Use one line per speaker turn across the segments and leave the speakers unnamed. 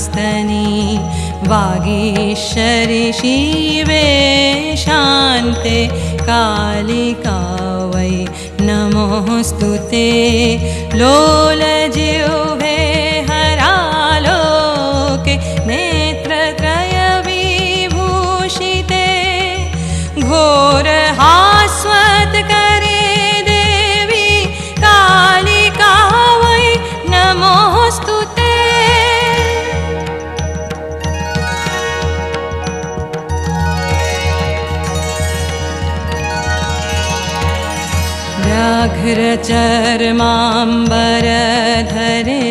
स्तनी वागीश्वरि शिवे शान्ते कालिका वै नमोऽस्तुते लोलजिह्वे हरालोके नेत्रत्रयविभूषिते घोरहास्वत्करे देवी कालिका वै नमोऽस्तुते व्याघ्रचर्माम्बरधरे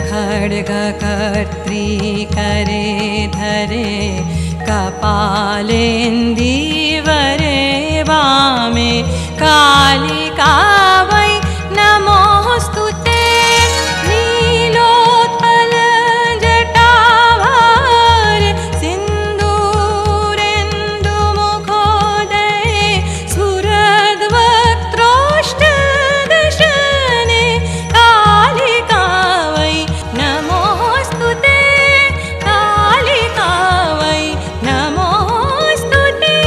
खड्गकर्त्री करे धरे कपालेन्दीवरे वामे कालिका वै नमोऽस्तुते नीलोत्पलजटाभारे सिन्दूरेन्दुमुखोदये सुरद्वक्त्रोष्टदशने कालिका वै नमोऽस्तुते कालिका वै नमोऽस्तुते।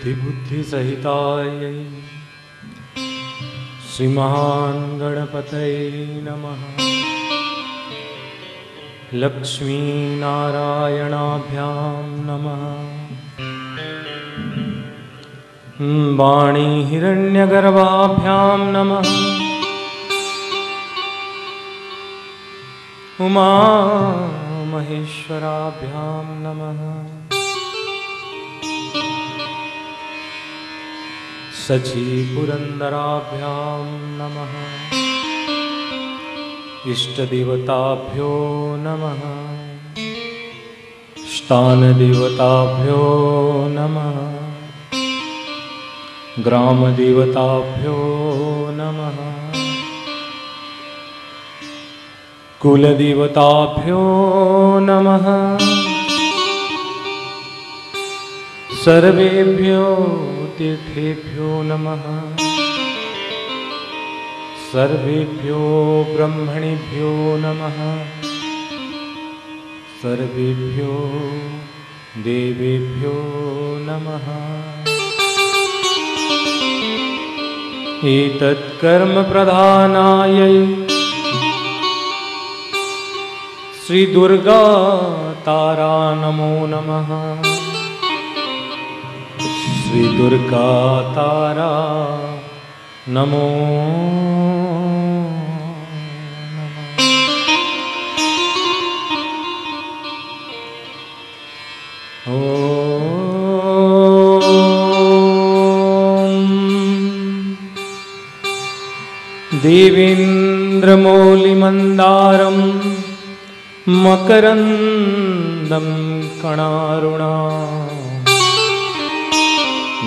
सिद्धिबुद्धिसहितायै श्रीमहागणपतये नमः। लक्ष्मीनारायणाभ्यां नमः। वाणी हिरण्यगर्भाभ्यां नमः। उमा महेश्वराभ्यां नमः। सचीपुरन्दराभ्यां नमः। इष्टदेवताभ्यो नमः। स्थानदेवताभ्यो नमः। ग्रामदेवताभ्यो नमः। कुलदेवताभ्यो नमः। सर्वेभ्यो तीर्थेभ्यो नमः। सर्वेभ्यो ब्रह्मणेभ्यो नमः। सर्वेभ्यो देवेभ्यो नमः। एतत् कर्म प्रधानायै श्री दुर्गा तारा नमो नमः। श्री दुर्गा तारा नमो नमः। ओम देवेन्द्रमौलिमन्दारं मकरन्दं कणारुणाम्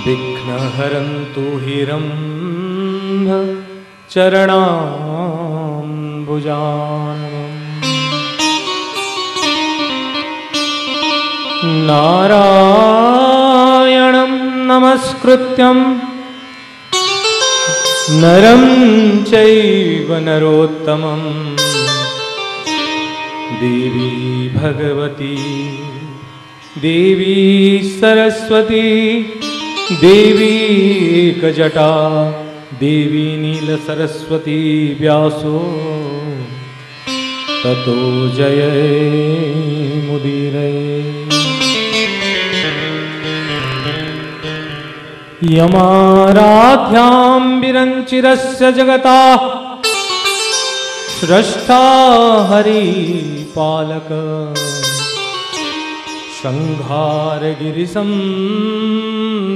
विघ्नहरन्तु हिरम्भ चरणाम्बुजानम्। नारायणं नमस्कृत्यं नरं चैव नरोत्तमं देवी भगवती देवी सरस्वती देवी एकजटा देवी नीलसरस्वती व्यासो ततो जयमुदीरये। यमाराध्यां विरञ्चिरस्य जगताः स्रष्टा हरिपालक संहारगिरिशं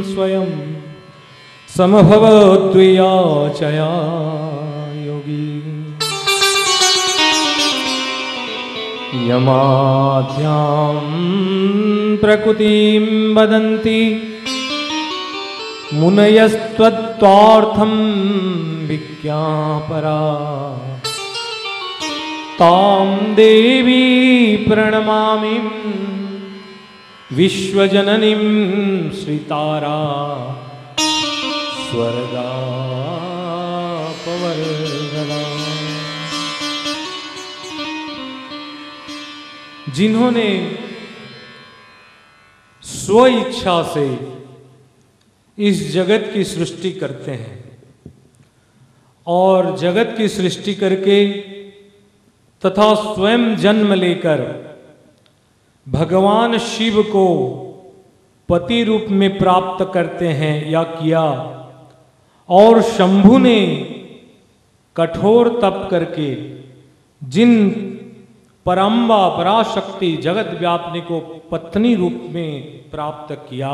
स्वयं समभवद्वियाचया योगी। यमाद्यां प्रकृतिं वदन्ति मुनयस्त्वत्वार्थं विज्ञापरा तां देवी प्रणमामि विश्वजननीं श्रीतारा स्वर्गापवर्गदा। जिन्होंने स्व इच्छा से इस जगत की सृष्टि करते हैं और जगत की सृष्टि करके तथा स्वयं जन्म लेकर भगवान शिव को पति रूप में प्राप्त करते हैं या किया, और शंभु ने कठोर तप करके जिन परम्बा पराशक्ति जगत व्यापिनी को पत्नी रूप में प्राप्त किया,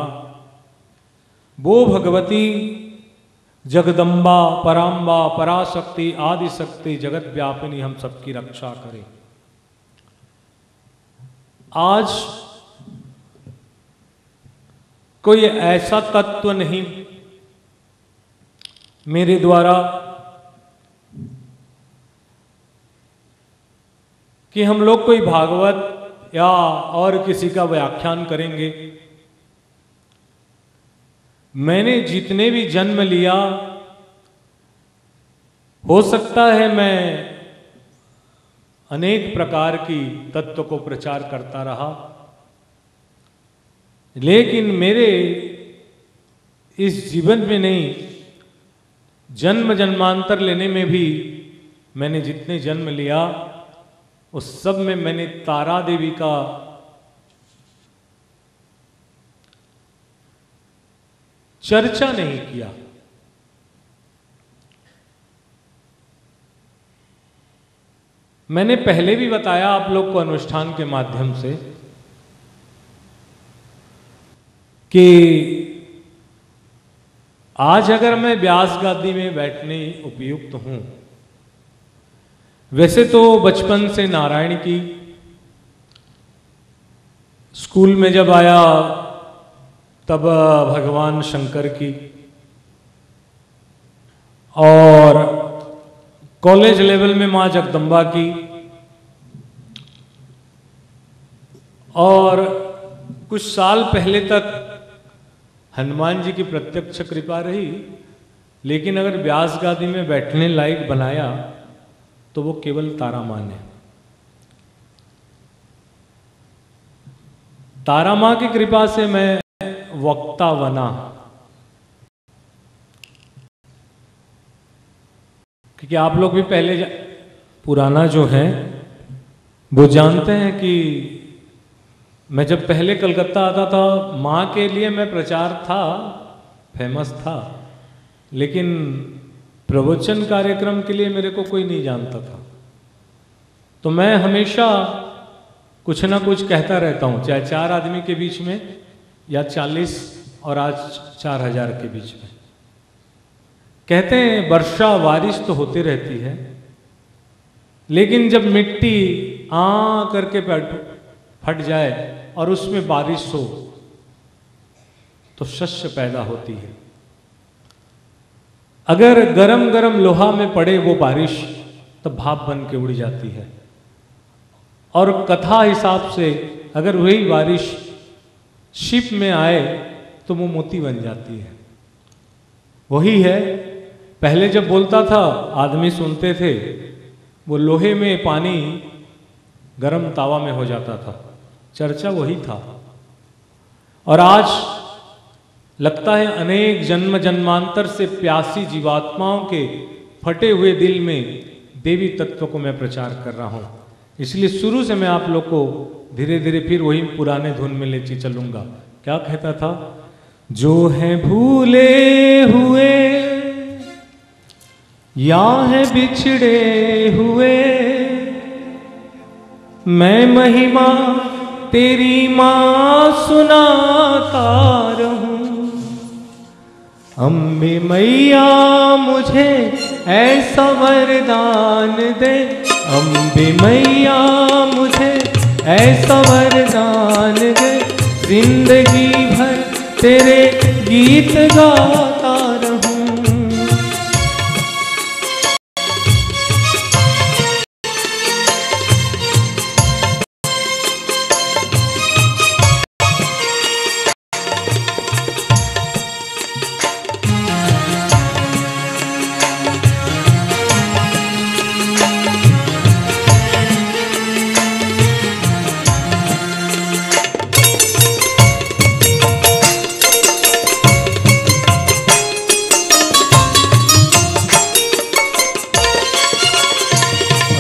वो भगवती जगदम्बा पराम्बा पराशक्ति आदि शक्ति जगत व्यापिनी हम सबकी रक्षा करें। आज कोई ऐसा तत्व नहीं मेरे द्वारा कि हम लोग कोई भागवत या और किसी का व्याख्यान करेंगे। मैंने जितने भी जन्म लिया, हो सकता है मैं अनेक प्रकार की तत्व को प्रचार करता रहा, लेकिन मेरे इस जीवन में नहीं, जन्म जन्मांतर लेने में भी मैंने जितने जन्म लिया उस सब में मैंने तारा देवी का चर्चा नहीं किया। मैंने पहले भी बताया आप लोग को अनुष्ठान के माध्यम से कि आज अगर मैं व्यास गादी में बैठने उपयुक्त हूं, वैसे तो बचपन से नारायण की, स्कूल में जब आया तब भगवान शंकर की, और कॉलेज लेवल में मां जगदम्बा की, और कुछ साल पहले तक हनुमान जी की प्रत्यक्ष कृपा रही। लेकिन अगर व्यास गादी में बैठने लायक बनाया तो वो केवल तारा मां ने। तारा मां की कृपा से मैं वक्ता बना, क्योंकि आप लोग भी पहले पुराना जो है वो जानते हैं कि मैं जब पहले कलकत्ता आता था, माँ के लिए मैं प्रचार था, फेमस था, लेकिन प्रवचन कार्यक्रम के लिए मेरे को कोई नहीं जानता था। तो मैं हमेशा कुछ ना कुछ कहता रहता हूँ, चाहे 4 आदमी के बीच में या 40 और आज 4000 के बीच में। कहते हैं वर्षा बारिश तो होती रहती है, लेकिन जब मिट्टी करके फट जाए और उसमें बारिश हो तो शस्य पैदा होती है। अगर गरम गरम लोहा में पड़े वो बारिश तो भाप बन के उड़ जाती है, और कथा हिसाब से अगर वही बारिश शिप में आए तो वो मोती बन जाती है। वही है, पहले जब बोलता था आदमी सुनते थे, वो लोहे में पानी गरम तावा में हो जाता था, चर्चा वही था। और आज लगता है अनेक जन्म जन्मांतर से प्यासी जीवात्माओं के फटे हुए दिल में देवी तत्व को मैं प्रचार कर रहा हूं। इसलिए शुरू से मैं आप लोग को धीरे धीरे फिर वही पुराने धुन में लेके चलूंगा। क्या कहता था? जो है भूले हुए या है बिछड़े हुए, मैं महिमा तेरी मां सुनाता रहूं। अम्बे मैया मुझे ऐसा वरदान दे, अम्बे मैया मुझे ऐसा वरदान दे, जिंदगी भर तेरे गीत गाता रहूं।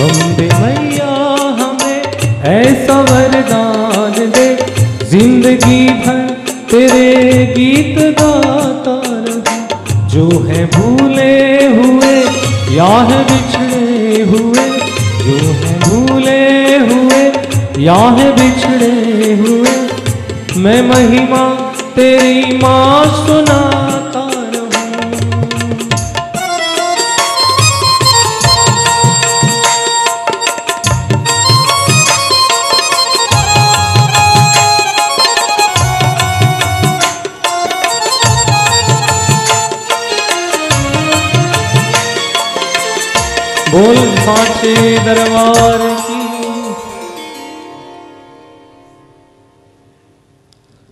अम्बे मैया हमें ऐसा वरदान दे, जिंदगी भर तेरे गीत गाता रहूं। जो है भूले हुए या है बिछड़े हुए, जो है भूले हुए या है बिछड़े हुए, मैं महिमा तेरी मां सुनाता रहूं। बोल सांचे दरबार की।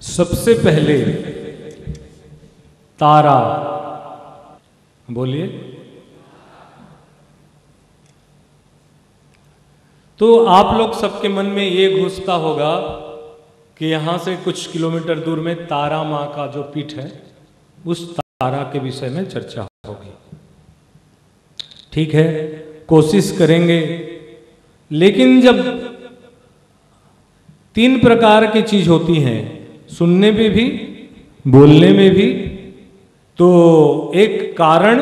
सबसे पहले तारा बोलिए। तो आप लोग सबके मन में ये घुसता होगा कि यहां से कुछ किलोमीटर दूर में तारा मां का जो पीठ है उस तारा के विषय में चर्चा होगी। ठीक है, कोशिश करेंगे। लेकिन जब 3 प्रकार की चीज होती हैं, सुनने में भी, बोलने में भी, तो एक कारण,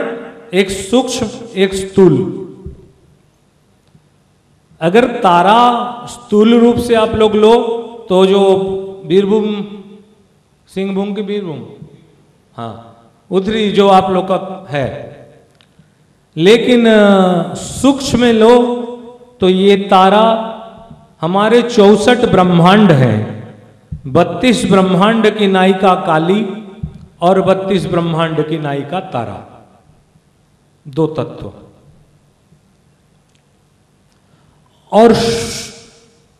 एक सूक्ष्म, एक स्थूल। अगर तारा स्थूल रूप से आप लोग लो तो जो बीरभूम, सिंहभूम की बीरभूम, हाँ, उधरी जो आप लोग का है। लेकिन सूक्ष्म में लो तो ये तारा हमारे 64 ब्रह्मांड है। 32 ब्रह्मांड की नायिका काली और 32 ब्रह्मांड की नायिका तारा, 2 तत्व। और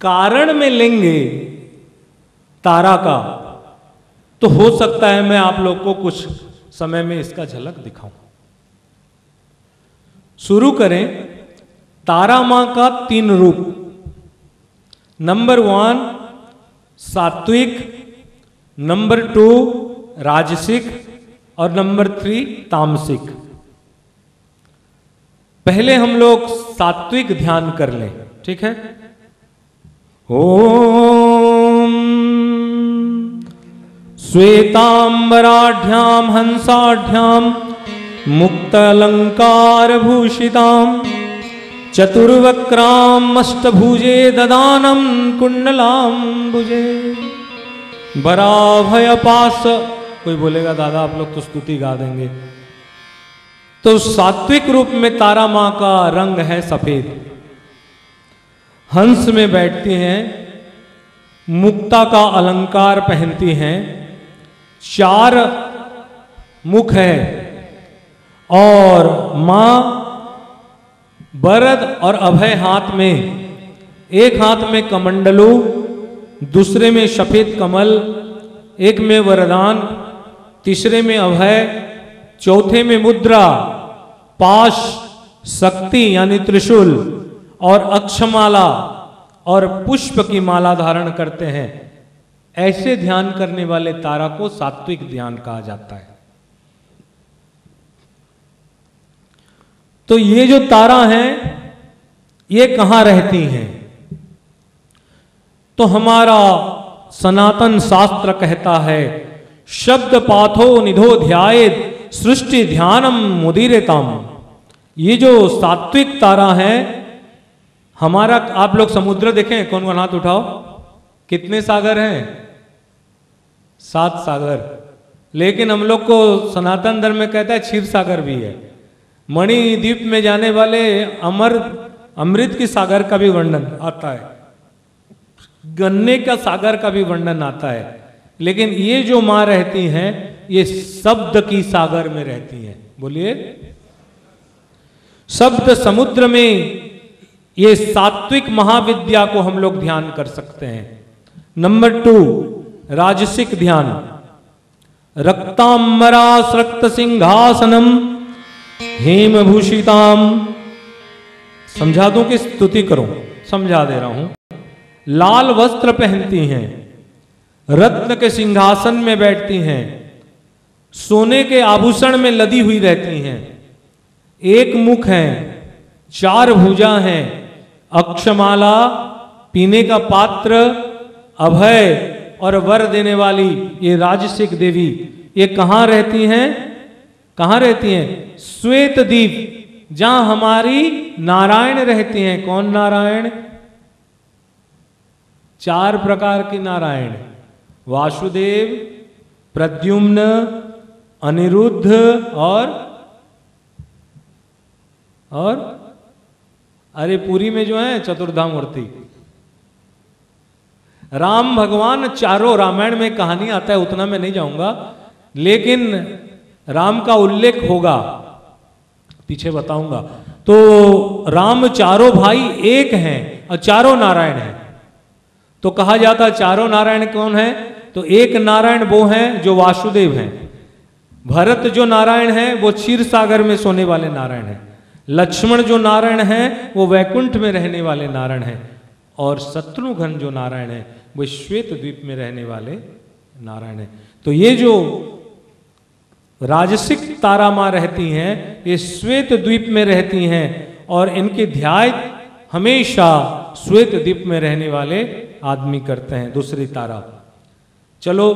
कारण में लेंगे तारा का तो हो सकता है मैं आप लोग को कुछ समय में इसका झलक दिखाऊं। शुरू करें तारा मां का 3 रूप। नंबर 1 सात्विक, नंबर 2 राजसिक और नंबर 3 तामसिक। पहले हम लोग सात्विक ध्यान कर लें, ठीक है। ओम श्वेतांबराढ्याम हंसाढ्याम मुक्तालंकार भूषिताम चतुर्वक्राम अष्टभुजे ददानम कुंडलांबुजे बराभय पास। कोई बोलेगा दादा आप लोग तो स्तुति गा देंगे। तो सात्विक रूप में तारा मां का रंग है सफेद, हंस में बैठती हैं, मुक्ता का अलंकार पहनती हैं, 4 मुख है और मां वरद और अभय हाथ में, एक हाथ में कमंडलू, दूसरे में सफेद कमल, एक में वरदान, तीसरे में अभय, चौथे में मुद्रा, पाश, शक्ति यानी त्रिशूल और अक्षमाला और पुष्प की माला धारण करते हैं। ऐसे ध्यान करने वाले तारा को सात्विक ध्यान कहा जाता है। तो ये जो तारा हैं ये कहां रहती हैं? तो हमारा सनातन शास्त्र कहता है शब्द पाथो निधो ध्यायेत सृष्टि ध्यानम मुदीरताम। ये जो सात्विक तारा है हमारा, आप लोग समुद्र देखें, कौन कौन हाथ उठाओ, कितने सागर हैं? 7 सागर। लेकिन हम लोग को सनातन धर्म में कहता है क्षीर सागर भी है। मणिद्वीप में जाने वाले अमृत की सागर का भी वर्णन आता है, गन्ने का सागर का भी वर्णन आता है। लेकिन ये जो मां रहती हैं ये शब्द की सागर में रहती हैं। बोलिए, शब्द समुद्र में ये सात्विक महाविद्या को हम लोग ध्यान कर सकते हैं। नंबर 2 राजसिक ध्यान। रक्तांबरा रक्त सिंहासनम हेमभूषिताम। समझा दूं कि स्तुति करूं? समझा दे रहा हूं। लाल वस्त्र पहनती हैं, रत्न के सिंहासन में बैठती हैं, सोने के आभूषण में लदी हुई रहती हैं, एक मुख है, 4 भुजा हैं, अक्षमाला, पीने का पात्र, अभय और वर देने वाली ये राजसिक देवी, ये कहां रहती हैं? कहां रहती हैं? श्वेत द्वीप, जहां हमारी नारायण रहती हैं। कौन नारायण? 4 प्रकार की नारायण, वासुदेव, प्रद्युम्न, अनिरुद्ध और अरे पुरी में जो है चतुर्धा मूर्ति। राम भगवान चारों, रामायण में कहानी आता है, उतना मैं नहीं जाऊंगा, लेकिन राम का उल्लेख होगा, पीछे बताऊंगा। तो राम चारों भाई एक हैं और चारों नारायण हैं। तो कहा जाता है चारों नारायण कौन है? तो एक नारायण वो हैं जो वासुदेव हैं, भरत जो नारायण हैं वो क्षीर सागर में सोने वाले नारायण हैं, लक्ष्मण जो नारायण हैं वो वैकुंठ में रहने वाले नारायण हैं, और शत्रुघ्न जो नारायण हैं वो श्वेत द्वीप में रहने वाले नारायण हैं। तो ये जो राजसिक तारा माँ रहती हैं, ये श्वेत द्वीप में रहती हैं और इनके ध्यान हमेशा श्वेत द्वीप में रहने वाले आदमी करते हैं। दूसरी तारा, चलो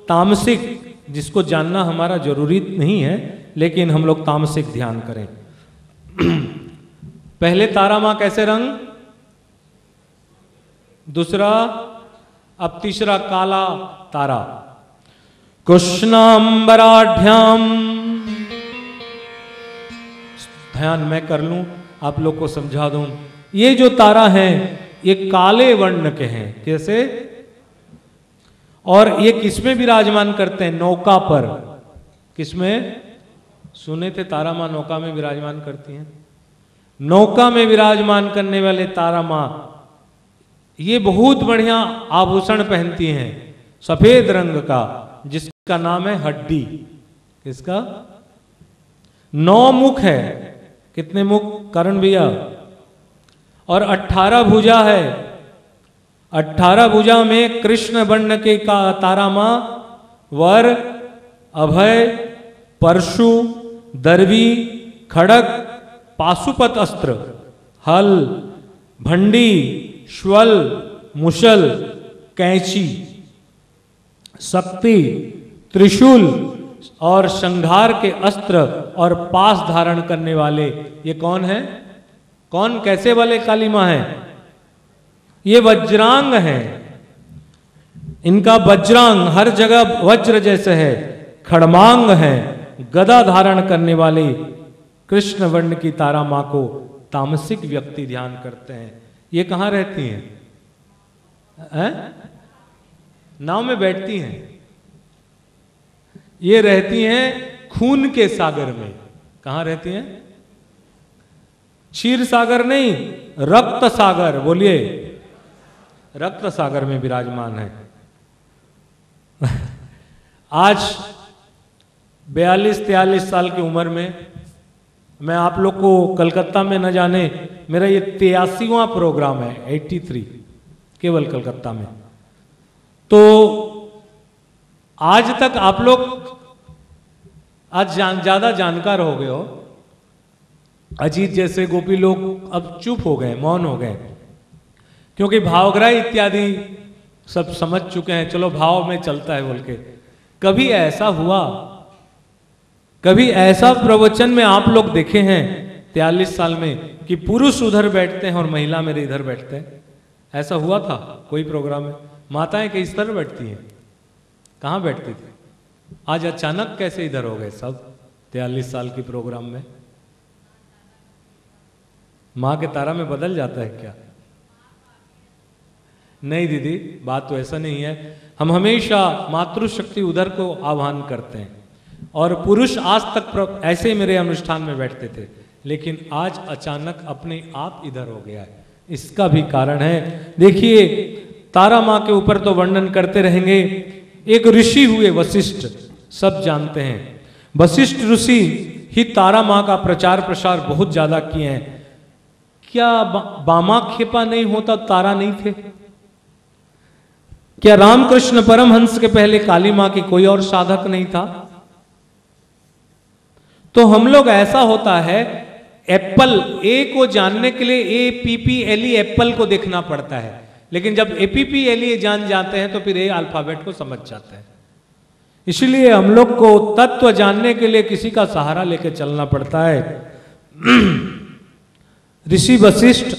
तामसिक, जिसको जानना हमारा जरूरी नहीं है, लेकिन हम लोग तामसिक ध्यान करें। पहले तारा माँ कैसे रंग, दूसरा, अब तीसरा काला तारा। कृष्णांबराढ्याम, ध्यान मैं कर लूं, आप लोग को समझा दूं। ये जो तारा हैं ये काले वर्ण के हैं, कैसे, और ये किसमें विराजमान करते हैं, नौका पर। किसमें, सुने थे तारा माँ नौका में विराजमान करती हैं। नौका में विराजमान करने वाले तारा माँ ये बहुत बढ़िया आभूषण पहनती हैं सफेद रंग का, जिसका नाम है हड्डी। किसका, 9 मुख है, कितने मुख करण भैया, और 18 भुजा है। 18 भुजा में कृष्ण वर्ण के का तारा माँ वर, अभय, परशु, दर्वी, खड़ग, पाशुपत अस्त्र, हल, भंडी, श्वल, मुशल, कैंची, शक्ति, त्रिशूल और संघार के अस्त्र और पास धारण करने वाले ये कौन है, कौन कैसे वाले काली माँ है, ये वज्रांग है। इनका वज्रांग हर जगह वज्र जैसे है, खड़मांग है, गदा धारण करने वाले कृष्ण वर्ण की तारा माँ को तामसिक व्यक्ति ध्यान करते हैं। ये कहाँ रहती हैं? नाव में बैठती हैं। ये रहती हैं खून के सागर में। कहाँ रहती हैं? क्षीर सागर नहीं, रक्त सागर, बोलिए, रक्त सागर में विराजमान है। आज 42-43 साल की उम्र में मैं आप लोग को कलकत्ता में न जाने, मेरा ये 83वां प्रोग्राम है, 83 केवल कलकत्ता में। तो आज तक आप लोग आज ज्यादा जानकार हो गए हो। अजीत जैसे गोपी लोग अब चुप हो गए, मौन हो गए, क्योंकि भावग्राही इत्यादि सब समझ चुके हैं, चलो भाव में चलता है बोल के। कभी ऐसा हुआ, कभी ऐसा प्रवचन में आप लोग देखे हैं 43 साल में कि पुरुष उधर बैठते हैं और महिला मेरे इधर बैठते हैं? ऐसा हुआ था कोई प्रोग्राम में? माताएं किस तरह बैठती हैं, कहाँ बैठती थी? आज अचानक कैसे इधर हो गए सब 43 साल की प्रोग्राम में? माँ के तारा में बदल जाता है क्या? नहीं दीदी, बात तो ऐसा नहीं है। हम हमेशा मातृशक्ति उधर को आह्वान करते हैं, और पुरुष आज तक ऐसे मेरे अनुष्ठान में बैठते थे, लेकिन आज अचानक अपने आप इधर हो गया है। इसका भी कारण है। देखिए, तारा माँ के ऊपर तो वर्णन करते रहेंगे। एक ऋषि हुए वशिष्ठ, सब जानते हैं। वशिष्ठ ऋषि ही तारा माँ का प्रचार प्रसार बहुत ज्यादा किए हैं। क्या बामा खेपा नहीं होता तारा नहीं थे? क्या रामकृष्ण परमहंस के पहले काली माँ की कोई और साधक नहीं था? तो हम लोग, ऐसा होता है, एप्पल ए को जानने के लिए APPLE एप्पल को देखना पड़ता है, लेकिन जब APPLE जान जाते हैं तो फिर ए अल्फाबेट को समझ जाते हैं। इसलिए हम लोग को तत्व जानने के लिए किसी का सहारा लेकर चलना पड़ता है। ऋषि वशिष्ठ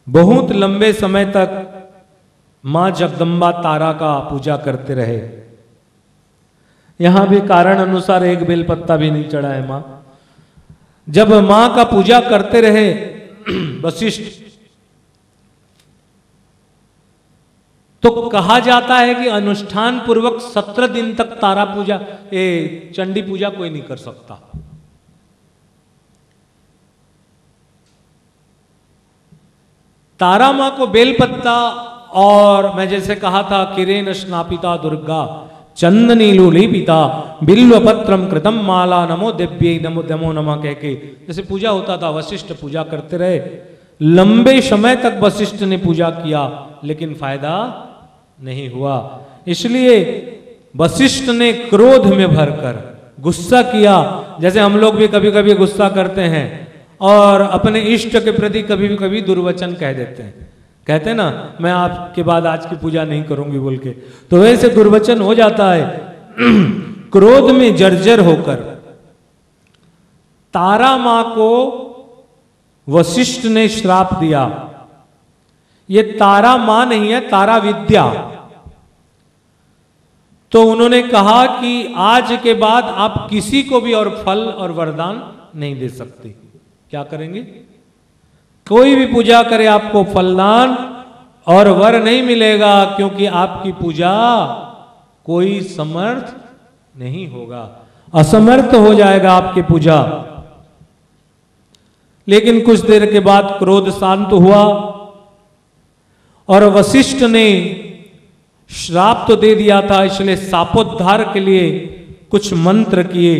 बहुत लंबे समय तक मां जगदम्बा तारा का पूजा करते रहे। यहां भी कारण अनुसार एक बेलपत्ता भी नहीं चढ़ा है। मां जब मां का पूजा करते रहे वशिष्ठ, तो कहा जाता है कि अनुष्ठान पूर्वक 17 दिन तक तारा पूजा, चंडी पूजा कोई नहीं कर सकता। तारा मां को बेलपत्ता, और मैं जैसे कहा था, किरेन स्नापिता दुर्गा चंदनी लूलिपिता बिल्व पत्रम कृतम माला नमो दिव्ये नमो नमो नमः कह के जैसे पूजा होता था, वशिष्ठ पूजा करते रहे। लंबे समय तक वशिष्ठ ने पूजा किया, लेकिन फायदा नहीं हुआ। इसलिए वशिष्ठ ने क्रोध में भरकर गुस्सा किया, जैसे हम लोग भी कभी कभी गुस्सा करते हैं और अपने इष्ट के प्रति कभी कभी दुर्वचन कह देते हैं, कहते हैं ना मैं आपके बाद आज की पूजा नहीं करूंगी बोल के, तो वैसे दुर्वचन हो जाता है। क्रोध में जर्जर होकर तारा मां को वशिष्ठ ने श्राप दिया। ये तारा मां नहीं है, तारा विद्या। तो उन्होंने कहा कि आज के बाद आप किसी को भी और फल और वरदान नहीं दे सकते। क्या करेंगे? कोई भी पूजा करे आपको फलदान और वर नहीं मिलेगा, क्योंकि आपकी पूजा कोई समर्थ नहीं होगा, असमर्थ हो जाएगा आपकी पूजा। लेकिन कुछ देर के बाद क्रोध शांत हुआ और वशिष्ठ ने श्राप तो दे दिया था, इसलिए शापोद्धार के लिए कुछ मंत्र किए,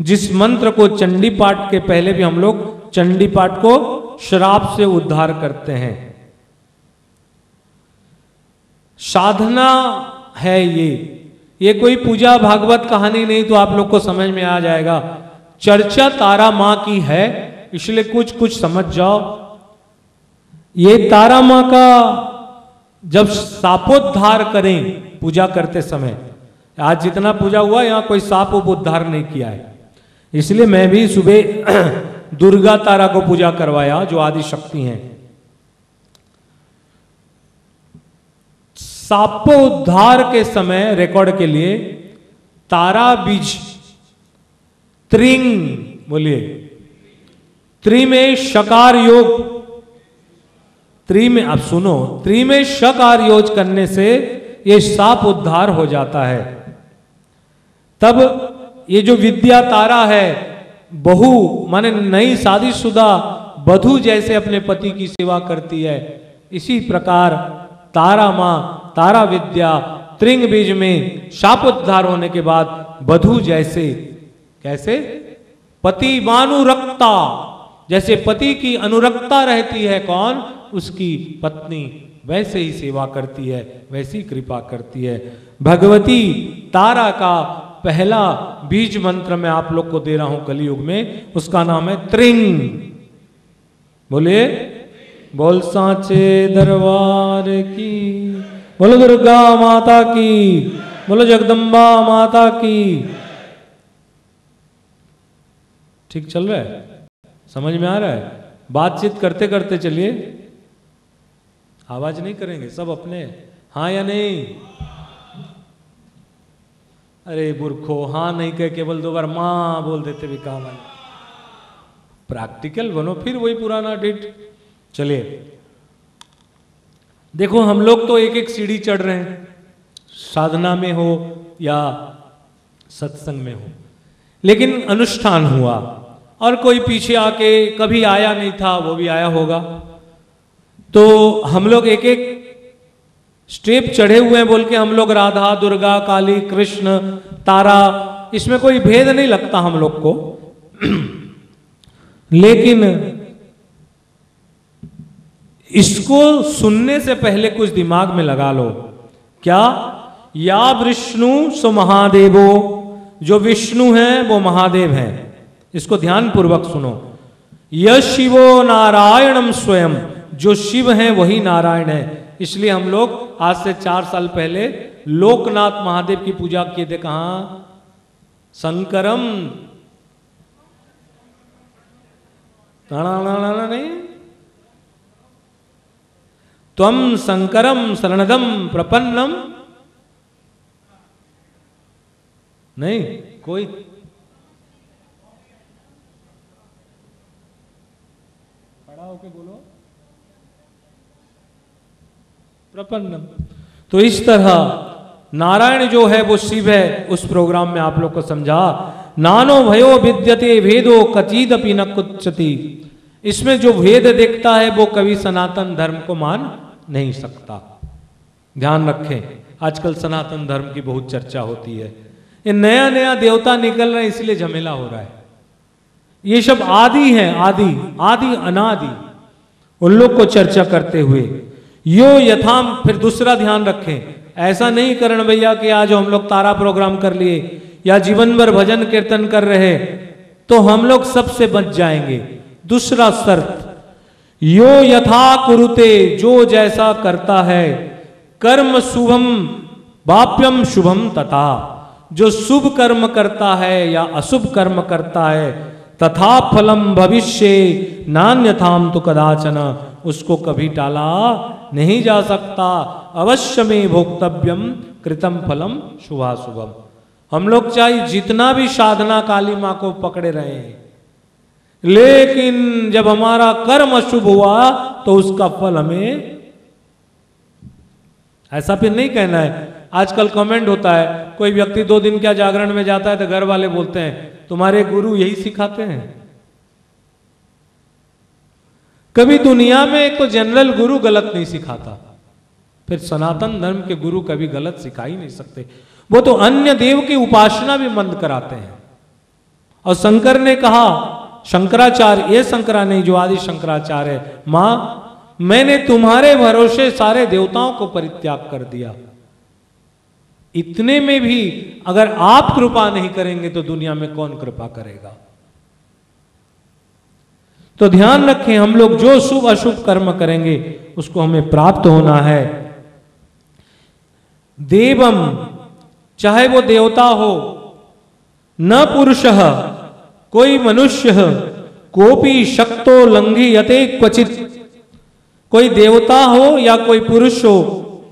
जिस मंत्र को चंडी पाठ के पहले भी हम लोग चंडी पाठ को श्राप से उद्धार करते हैं। साधना है ये कोई पूजा भागवत कहानी नहीं, तो आप लोग को समझ में आ जाएगा। चर्चा तारा मां की है, इसलिए कुछ कुछ समझ जाओ। ये तारा मां का जब शापोद्धार करें पूजा करते समय, आज जितना पूजा हुआ यहां कोई शाप उद्धार नहीं किया है, इसलिए मैं भी सुबह दुर्गा तारा को पूजा करवाया जो आदि शक्ति हैं। शापोद्धार के समय रिकॉर्ड के लिए तारा बीज त्रिंग बोलिए, त्रि में शकार योग, त्रि में आप सुनो, त्रि में शकार योग करने से ये शाप उद्धार हो जाता है। तब ये जो विद्या तारा है, बहू माने नई शादीशुदा वधू जैसे अपने पति की सेवा करती है, इसी प्रकार तारा मां तारा विद्या त्रिंग बीज में शापोद्धार होने के बाद वधू जैसे, कैसे? पति मानुरक्ता, जैसे पति की अनुरक्ता रहती है कौन? उसकी पत्नी, वैसे ही सेवा करती है, वैसी कृपा करती है। भगवती तारा का पहला बीज मंत्र मैं आप लोग को दे रहा हूं कलयुग में, उसका नाम है त्रिंग। बोलिए, बोल सांचे दरबार की, बोलो दुर्गा माता की, बोलो जगदम्बा माता की। ठीक चल रहा है? समझ में आ रहा है? बातचीत करते करते चलिए, आवाज नहीं करेंगे, सब अपने हाँ या नहीं। अरे बुरखो, हाँ नहीं कह केवल 2 बार मां बोल देते भी काम है। प्रैक्टिकल बनो, फिर वही पुराना डिट। चलिए देखो, हम लोग तो एक एक सीढ़ी चढ़ रहे हैं, साधना में हो या सत्संग में हो, लेकिन अनुष्ठान हुआ और कोई पीछे आके कभी आया नहीं था, वो भी आया होगा। तो हम लोग एक एक स्टेप चढ़े हुए हैं बोल के हम लोग राधा दुर्गा काली कृष्ण तारा, इसमें कोई भेद नहीं लगता हम लोग को। लेकिन इसको सुनने से पहले कुछ दिमाग में लगा लो, क्या? या विष्णु सो महादेवो, जो विष्णु है वो महादेव है। इसको ध्यान पूर्वक सुनो। यह शिवो नारायणम स्वयं, जो शिव है वही नारायण है। इसलिए हम लोग आज से 4 साल पहले लोकनाथ महादेव की पूजा किए थे। कहां? शंकरम, नहीं, त्वम शंकरम शरणदम प्रपन्नम, नहीं कोई खड़ा होके बोलो, प्रपन्नम। तो इस तरह नारायण जो है वो शिव है। उस प्रोग्राम में आप लोग को समझा, नानो भयो विद्यते भेदो कचिदपि न कुच्यति। इसमें जो भेद देखता है वो कभी सनातन धर्म को मान नहीं सकता। ध्यान रखें, आजकल सनातन धर्म की बहुत चर्चा होती है, ये नया नया देवता निकल रहे हैं इसलिए झमेला हो रहा है। ये सब आदि है, आदि आदि अनादि, उन लोग को चर्चा करते हुए यो यथाम। फिर दूसरा ध्यान रखें, ऐसा नहीं करण भैया कि आज हम लोग तारा प्रोग्राम कर लिए या जीवन भर भजन कीर्तन कर रहे, तो हम लोग सबसे बच जाएंगे। दूसरा शर्त, यो यथा कुरुते, जो जैसा करता है, कर्म शुभम वाप्यम शुभम तथा, जो शुभ कर्म करता है या अशुभ कर्म करता है, तथा फलम भविष्य नान्यथाम तो कदाचन, उसको कभी टाला नहीं जा सकता। अवश्य में भोक्तव्यम कृतम फलम शुभाशुभम। हम लोग चाहे जितना भी साधना काली मां को पकड़े रहे हैं, लेकिन जब हमारा कर्म अशुभ हुआ तो उसका फल हमें, ऐसा फिर नहीं कहना है। आजकल कमेंट होता है, कोई व्यक्ति 2 दिन क्या जागरण में जाता है तो घर वाले बोलते हैं तुम्हारे गुरु यही सिखाते हैं। कभी दुनिया में कोई जनरल गुरु गलत नहीं सिखाता, फिर सनातन धर्म के गुरु कभी गलत सिखा ही नहीं सकते। वो तो अन्य देव की उपासना भी बंद कराते हैं। और शंकर ने कहा, शंकराचार्य, ये शंकरा नहीं जो आदि शंकराचार्य है, मां मैंने तुम्हारे भरोसे सारे देवताओं को परित्याग कर दिया, इतने में भी अगर आप कृपा नहीं करेंगे तो दुनिया में कौन कृपा करेगा। तो ध्यान रखें, हम लोग जो शुभ अशुभ कर्म करेंगे उसको हमें प्राप्त होना है। देवम, चाहे वो देवता हो, न पुरुषः, कोई मनुष्य, कोपी शक्तो लंघयते क्वचित, कोई देवता हो या कोई पुरुष हो,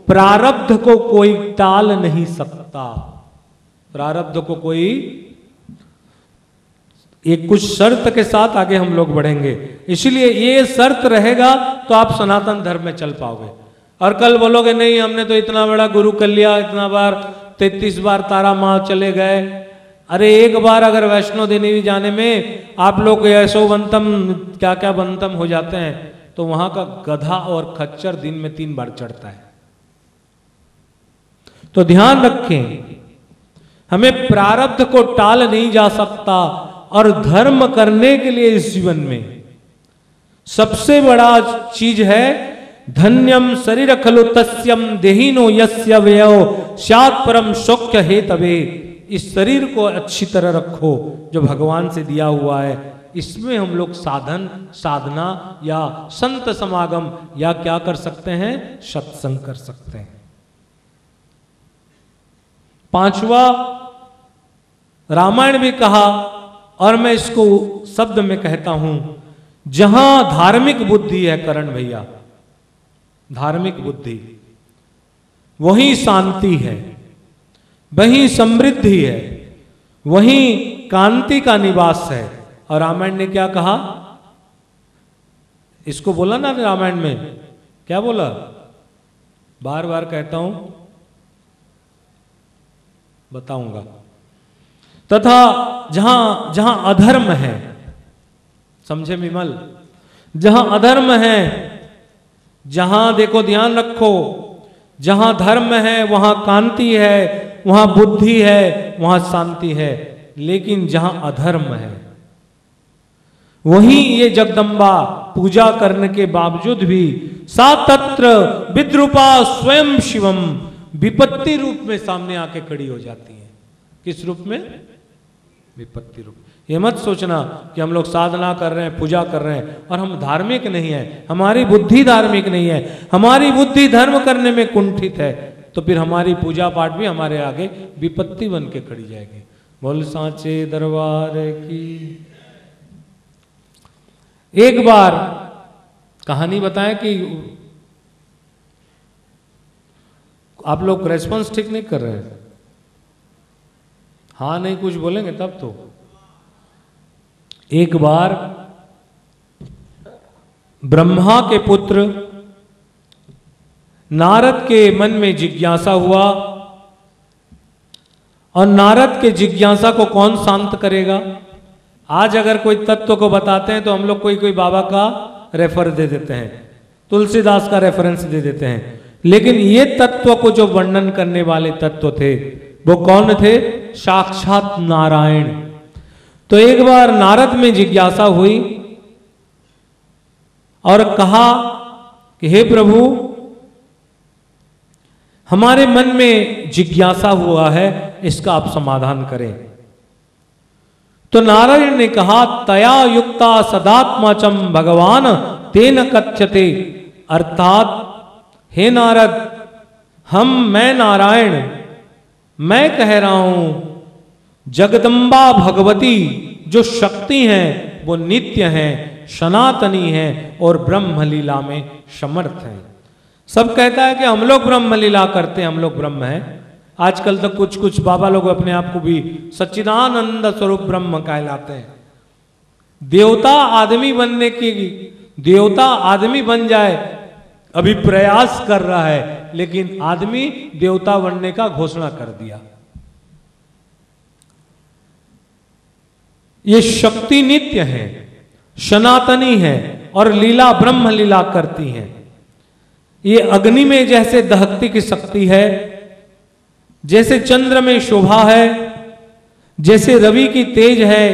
प्रारब्ध को कोई टाल नहीं सकता। प्रारब्ध को कोई, एक कुछ शर्त के साथ आगे हम लोग बढ़ेंगे, इसलिए ये शर्त रहेगा तो आप सनातन धर्म में चल पाओगे। और कल बोलोगे नहीं हमने तो इतना बड़ा गुरु कर लिया, इतना बार 33 बार तारा माँ चले गए। अरे एक बार अगर वैष्णो देवी जाने में आप लोग यशोवंतम क्या क्या बंतम हो जाते हैं, तो वहां का गधा और खच्चर दिन में 3 बार चढ़ता है। तो ध्यान रखें, हमें प्रारब्ध को टाल नहीं जा सकता। और धर्म करने के लिए इस जीवन में सबसे बड़ा चीज है, धन्यम शरीर खलु तस्यम देहिनो यस्य व्ययो स्यात् परम सौख्य हेतवे। इस शरीर को अच्छी तरह रखो जो भगवान से दिया हुआ है, इसमें हम लोग साधन साधना या संत समागम या क्या कर सकते हैं, सत्संग कर सकते हैं। 5वां, रामायण भी कहा और मैं इसको शब्द में कहता हूं, जहां धार्मिक बुद्धि है करण भैया, धार्मिक बुद्धि, वहीं शांति है, वहीं समृद्धि है, वहीं कांति का निवास है। और रामायण ने क्या कहा, इसको बोला ना रामायण में, क्या बोला, बार बार कहता हूं, बताऊंगा। तथा जहां जहां अधर्म है, समझे विमल, जहां अधर्म है, जहां देखो ध्यान रखो, जहां धर्म है वहां कांति है, वहां बुद्धि है, वहां शांति है। लेकिन जहां अधर्म है वहीं ये जगदम्बा पूजा करने के बावजूद भी सा तत्र विद्रूपा स्वयं शिवम, विपत्ति रूप में सामने आके खड़ी हो जाती है। किस रूप में, विपत्ति रूप। ये मत सोचना कि हम लोग साधना कर रहे हैं, पूजा कर रहे हैं और हम धार्मिक नहीं है, हमारी बुद्धि धार्मिक नहीं है, हमारी बुद्धि धर्म करने में कुंठित है, तो फिर हमारी पूजा पाठ भी हमारे आगे विपत्ति बन के खड़ी जाएगी। बोल सांचे दरबार की। एक बार कहानी बताएं कि आप लोग रेस्पॉन्स ठीक नहीं कर रहे हैं, हाँ नहीं कुछ बोलेंगे तब तो। एक बार ब्रह्मा के पुत्र नारद के मन में जिज्ञासा हुआ, और नारद के जिज्ञासा को कौन शांत करेगा। आज अगर कोई तत्व को बताते हैं तो हम लोग कोई कोई बाबा का रेफर दे देते हैं, तुलसीदास का रेफरेंस दे देते हैं, लेकिन ये तत्व को जो वर्णन करने वाले तत्व थे वो कौन थे, साक्षात नारायण। तो एक बार नारद में जिज्ञासा हुई और कहा कि हे प्रभु, हमारे मन में जिज्ञासा हुआ है, इसका आप समाधान करें। तो नारायण ने कहा तया युक्ता सदात्माचम भगवान तेन कथ्यते, अर्थात हे नारद, मैं नारायण, मैं कह रहा हूं जगदम्बा भगवती जो शक्ति हैं वो नित्य हैं, सनातनी हैं और ब्रह्म लीला में समर्थ हैं। सब कहता है कि हम लोग ब्रह्म लीला करते हैं, हम लोग ब्रह्म हैं। आजकल तो कुछ कुछ बाबा लोग अपने आप को भी सच्चिदानंद स्वरूप ब्रह्म कहलाते हैं। देवता आदमी बनने की, देवता आदमी बन जाए अभी प्रयास कर रहा है, लेकिन आदमी देवता बनने का घोषणा कर दिया। ये शक्ति नित्य है, सनातनी है और लीला ब्रह्म लीला करती है। ये अग्नि में जैसे दहकती की शक्ति है, जैसे चंद्र में शोभा है, जैसे रवि की तेज है,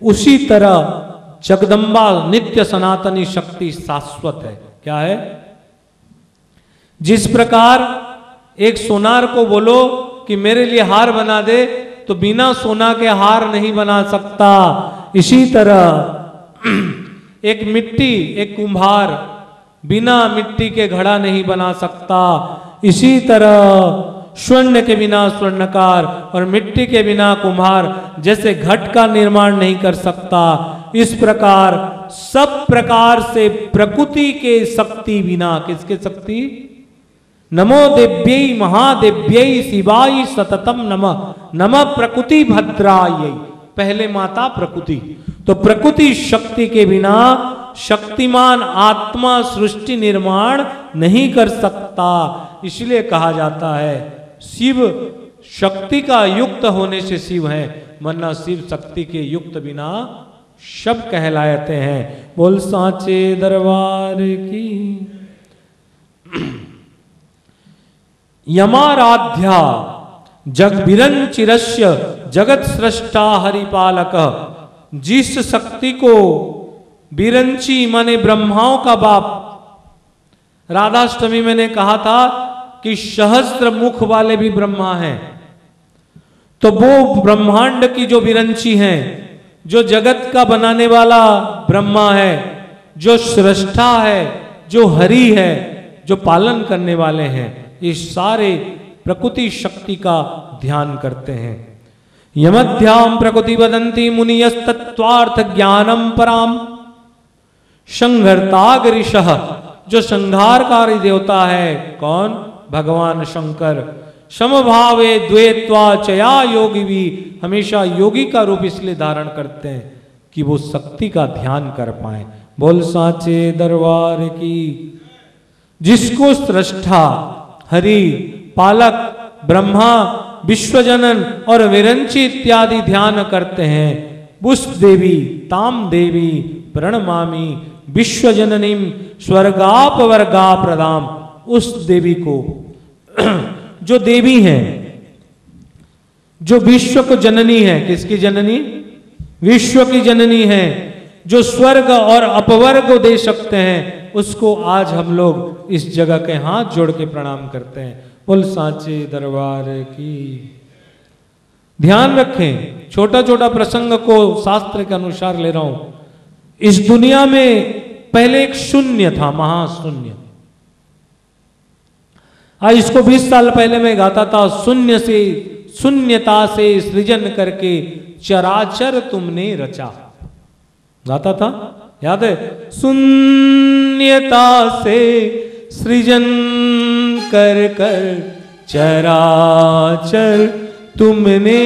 उसी तरह जगदम्बा नित्य सनातनी शक्ति शाश्वत है। क्या है? जिस प्रकार एक सोनार को बोलो कि मेरे लिए हार बना दे, तो बिना सोना के हार नहीं बना सकता। इसी तरह एक कुम्हार बिना मिट्टी के घड़ा नहीं बना सकता। इसी तरह स्वर्ण के बिना स्वर्णकार और मिट्टी के बिना कुम्हार जैसे घट का निर्माण नहीं कर सकता, इस प्रकार सब प्रकार से प्रकृति के शक्ति बिना, किसके शक्ति? नमो देव्यै महादेव्यै शिवाय सततम नमः, नमः प्रकृति भद्रायै। पहले माता प्रकृति, तो प्रकृति शक्ति के बिना शक्तिमान आत्मा सृष्टि निर्माण नहीं कर सकता। इसलिए कहा जाता है शिव शक्ति का युक्त होने से शिव है, वरना शिव शक्ति के युक्त बिना शब कहलाते हैं। बोल सांचे दरबार की। यमाराध्या जग विरंचिरस्य जगत सृष्टा हरिपालक। जिस शक्ति को विरंची माने ब्रह्माओं का बाप, राधाष्टमी मैंने कहा था कि सहस्त्र मुख वाले भी ब्रह्मा हैं, तो वो ब्रह्मांड की जो विरंची हैं, जो जगत का बनाने वाला ब्रह्मा है, जो सृष्टा है, जो हरि है, जो पालन करने वाले हैं, इस सारे प्रकृति शक्ति का ध्यान करते हैं। यमध्याम प्रकृति वदंती मुनियस्तत्वार्थ ज्ञानम पराम। संहर्तागरिशः, जो संहारकारी देवता है, कौन? भगवान शंकर। समभावे द्वैत्वा चया योगी भी, हमेशा योगी का रूप इसलिए धारण करते हैं कि वो शक्ति का ध्यान कर पाए। बोल सांचे दरबार की। जिसको सृष्टा हरि, पालक, ब्रह्मा, विश्वजनन और विरंची इत्यादि ध्यान करते हैं, उस देवी ताम देवी प्रणमामि विश्वजननीम स्वर्गाप वर्गा प्रदाम। उस देवी को जो देवी है, जो विश्व को जननी है, किसकी जननी? विश्व की जननी है, जो स्वर्ग और अपवर्ग को दे सकते हैं, उसको आज हम लोग इस जगह के हाथ जोड़ के प्रणाम करते हैं। बोल सांचे दरबार की। ध्यान रखें, छोटा छोटा प्रसंग को शास्त्र के अनुसार ले रहा हूं। इस दुनिया में पहले एक शून्य था, महाशून्य। आज इसको 20 साल पहले मैं गाता था, शून्य से शून्यता से सृजन करके चराचर तुमने रचा। गाता था, याद है? शून्यता से सृजन कर कर चराचर तुमने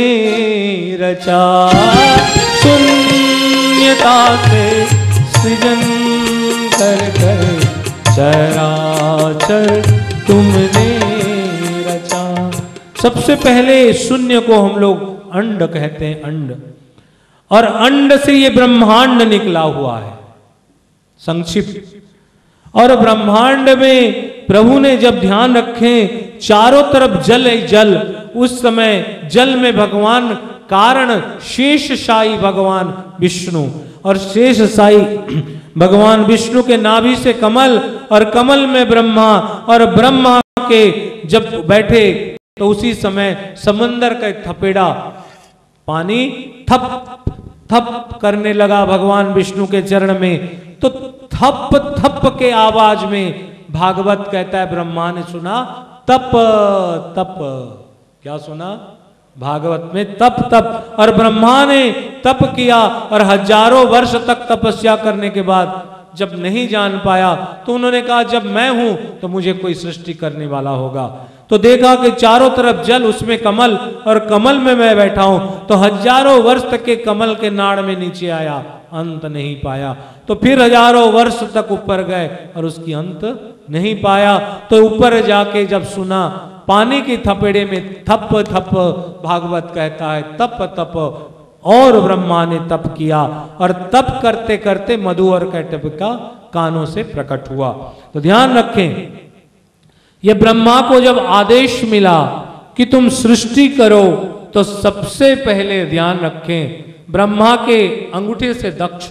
रचा। शून्यता से सृजन कर कर चराचर तुमने रचा। सबसे पहले शून्य को हम लोग अंड कहते हैं, अंड। और अंड से ये ब्रह्मांड निकला हुआ है, संक्षिप्त। और ब्रह्मांड में प्रभु ने जब ध्यान रखे चारों तरफ जल है जल, उस समय जल में भगवान कारण शेष साई भगवान विष्णु, और शेष साई भगवान विष्णु के नाभि से कमल, और कमल में ब्रह्मा, और ब्रह्मा के जब बैठे तो उसी समय समंदर का थपेड़ा पानी ठप थप करने लगा भगवान विष्णु के चरण में, तो थप थप के आवाज में भागवत कहता है ब्रह्मा ने सुना तप तप। क्या सुना? भागवत में तप तप। और ब्रह्मा ने तप किया और हजारों वर्ष तक तपस्या करने के बाद जब नहीं जान पाया तो उन्होंने कहा जब मैं हूं तो मुझे कोई सृष्टि करने वाला होगा। तो देखा कि चारों तरफ जल, उसमें कमल, और कमल में मैं बैठा हूं। तो हजारों वर्ष तक के कमल के नाड़ में नीचे आया, अंत नहीं पाया। तो फिर हजारों वर्ष तक ऊपर गए और उसकी अंत नहीं पाया। तो ऊपर जाके जब सुना पानी की थपेड़े में थप थप, भागवत कहता है तप तप, और ब्रह्मा ने तप किया और तप करते करते मधु और कैटभिका कानों से प्रकट हुआ। तो ध्यान रखें, यह ब्रह्मा को जब आदेश मिला कि तुम सृष्टि करो, तो सबसे पहले ध्यान रखें ब्रह्मा के अंगूठे से दक्ष,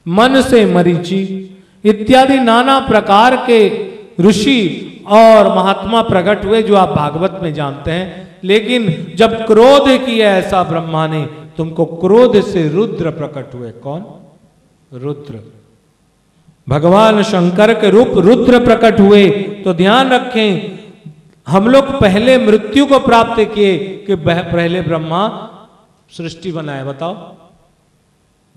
मन से मरीचि इत्यादि नाना प्रकार के ऋषि और महात्मा प्रकट हुए, जो आप भागवत में जानते हैं। लेकिन जब क्रोध किया ऐसा ब्रह्मा ने, तुमको क्रोध से रुद्र प्रकट हुए। कौन? रुद्र। भगवान शंकर के रूप रुद्र प्रकट हुए। तो ध्यान रखें, हम लोग पहले मृत्यु को प्राप्त किए कि पहले ब्रह्मा सृष्टि बनाए? बताओ।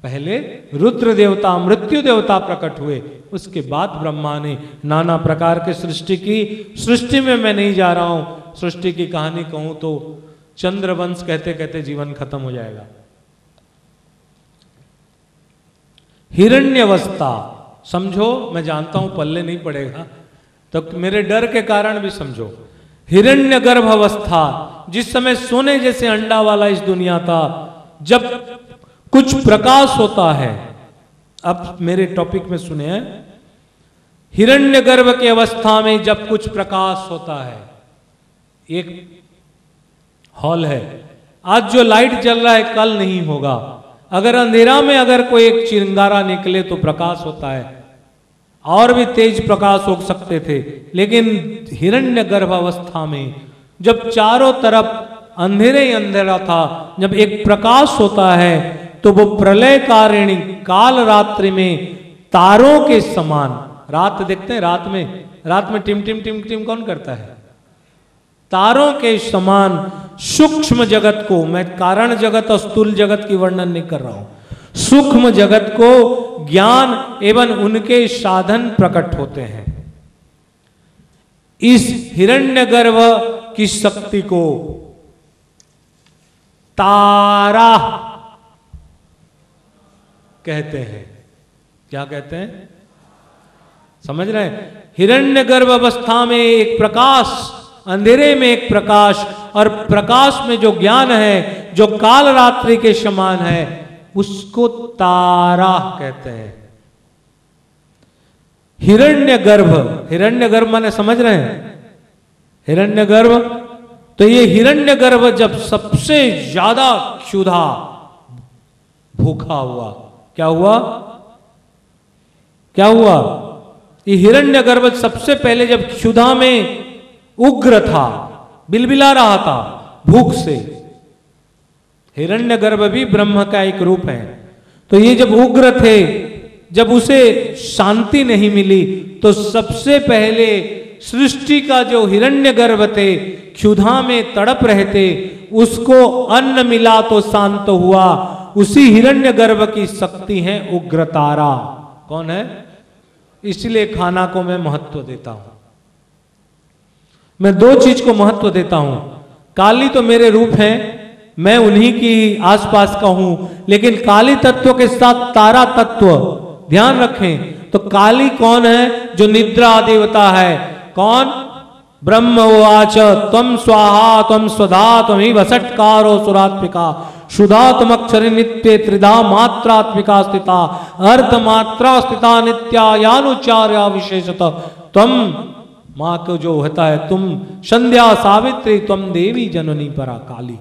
पहले रुद्र देवता, मृत्यु देवता प्रकट हुए, उसके बाद ब्रह्मा ने नाना प्रकार के सृष्टि की। सृष्टि में मैं नहीं जा रहा हूं, सृष्टि की कहानी कहूं तो चंद्रवंश कहते कहते जीवन खत्म हो जाएगा। हिरण्यवस्था समझो, मैं जानता हूं पल्ले नहीं पड़ेगा, तो मेरे डर के कारण भी समझो। हिरण्यगर्भ अवस्था, जिस समय सोने जैसे अंडा वाला इस दुनिया था, जब कुछ प्रकाश होता है। अब मेरे टॉपिक में सुने, हिरण्यगर्भ की अवस्था में जब कुछ प्रकाश होता है, एक हॉल है, आज जो लाइट जल रहा है कल नहीं होगा। अगर अंधेरा में अगर कोई एक चिंगारा निकले तो प्रकाश होता है, और भी तेज प्रकाश हो सकते थे। लेकिन हिरण्यगर्भ अवस्था में जब चारों तरफ अंधेरे ही अंधेरा था, जब एक प्रकाश होता है तो वो प्रलयकारिणी काल रात्रि में तारों के समान, रात देखते हैं, रात में टिम टिम टिम टिम कौन करता है? तारों के समान सूक्ष्म जगत को, मैं कारण जगत और स्थूल जगत की वर्णन नहीं कर रहा हूं, सूक्ष्म जगत को ज्ञान एवं उनके साधन प्रकट होते हैं। इस हिरण्यगर्भ की शक्ति को तारा कहते हैं। क्या कहते हैं? समझ रहे हैं? हिरण्यगर्भ अवस्था में एक प्रकाश, अंधेरे में एक प्रकाश, और प्रकाश में जो ज्ञान है, जो काल रात्रि के समान है, उसको तारा कहते हैं। हिरण्यगर्भ, हिरण्यगर्भ माने समझ रहे हैं? हिरण्यगर्भ, तो ये हिरण्यगर्भ जब सबसे ज्यादा क्षुधा, भूखा हुआ, क्या हुआ? क्या हुआ? ये हिरण्यगर्भ सबसे पहले जब क्षुधा में उग्र था, बिलबिला रहा था भूख से। हिरण्यगर्भ भी ब्रह्म का एक रूप है। तो ये जब उग्र थे, जब उसे शांति नहीं मिली, तो सबसे पहले सृष्टि का जो हिरण्यगर्भ थे, क्षुधा में तड़प रहे थे, उसको अन्न मिला तो शांत हुआ। उसी हिरण्यगर्भ की शक्ति है उग्रतारा। कौन है? इसलिए खाना को मैं महत्व देता हूं। मैं दो चीज को महत्व देता हूं। काली तो मेरे रूप हैं, मैं उन्हीं की आसपास का हूं, लेकिन काली तत्व के साथ तारा तत्व, ध्यान रखें। तो काली कौन है? जो निद्रा देवता है। कौन? ब्रह्म उवाच त्वं स्वाहा त्वं स्वधा त्वमि वसत्कारो सुरात्मिका शुदा तमक्षरि नित्ये त्रिधा मात्रात्मिका स्थिता अर्धमात्रा स्थिता नित्या यानुचार्या विशेषतः त्वं, मां को जो होता है, तुम संध्या सावित्री त्वं देवी जननी परा काली।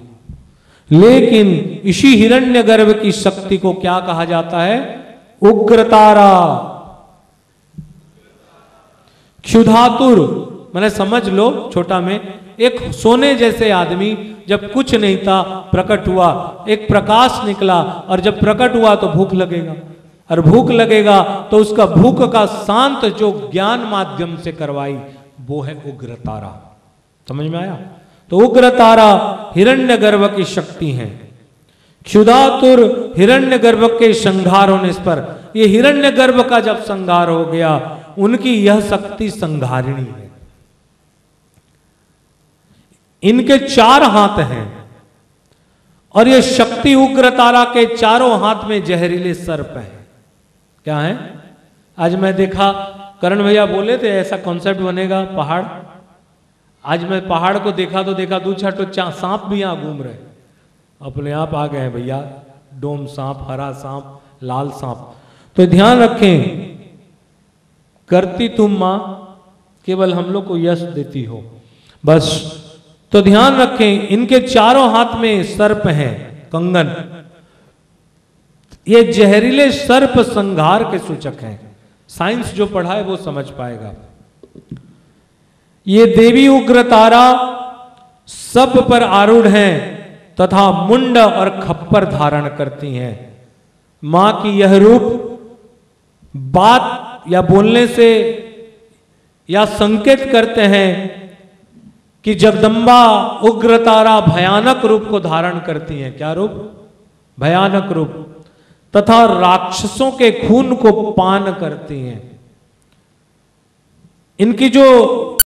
लेकिन इसी हिरण्यगर्भ की शक्ति को क्या कहा जाता है? उग्रतारा। क्षुधातुर, मैंने समझ लो छोटा में, एक सोने जैसे आदमी जब कुछ नहीं था प्रकट हुआ, एक प्रकाश निकला, और जब प्रकट हुआ तो भूख लगेगा, और भूख लगेगा तो उसका भूख का शांत जो ज्ञान माध्यम से करवाई वो है उग्र तारा। समझ में आया? तो उग्र तारा हिरण्यगर्भ की शक्ति है। क्षुधातुर हिरण्यगर्भ के संहार होने पर, ये हिरण्यगर्भ का जब संहार हो गया, उनकी यह शक्ति संहारिणी है। इनके 4 हाथ हैं, और ये शक्ति उग्र तारा के चारों हाथ में जहरीले सर्प हैं। क्या है? आज मैं देखा, करण भैया बोले थे ऐसा कॉन्सेप्ट बनेगा पहाड़। आज मैं पहाड़ को देखा तो देखा 2-4 सांप भी यहां घूम रहे, अपने आप आ गए हैं भैया, डोम सांप, हरा सांप, लाल सांप। तो ध्यान रखें, करती तुम मां, केवल हम लोग को यश देती हो बस। तो ध्यान रखें, इनके चारों हाथ में सर्प हैं, कंगन। ये जहरीले सर्प संहार के सूचक हैं। साइंस जो पढ़ा है वो समझ पाएगा। ये देवी उग्र तारा सब पर आरूढ़ हैं तथा मुंड और खप्पर धारण करती हैं। मां की यह रूप बात या बोलने से या संकेत करते हैं कि जगदम्बा उग्र तारा भयानक रूप को धारण करती हैं। क्या रूप? भयानक रूप, तथा राक्षसों के खून को पान करती हैं। इनकी जो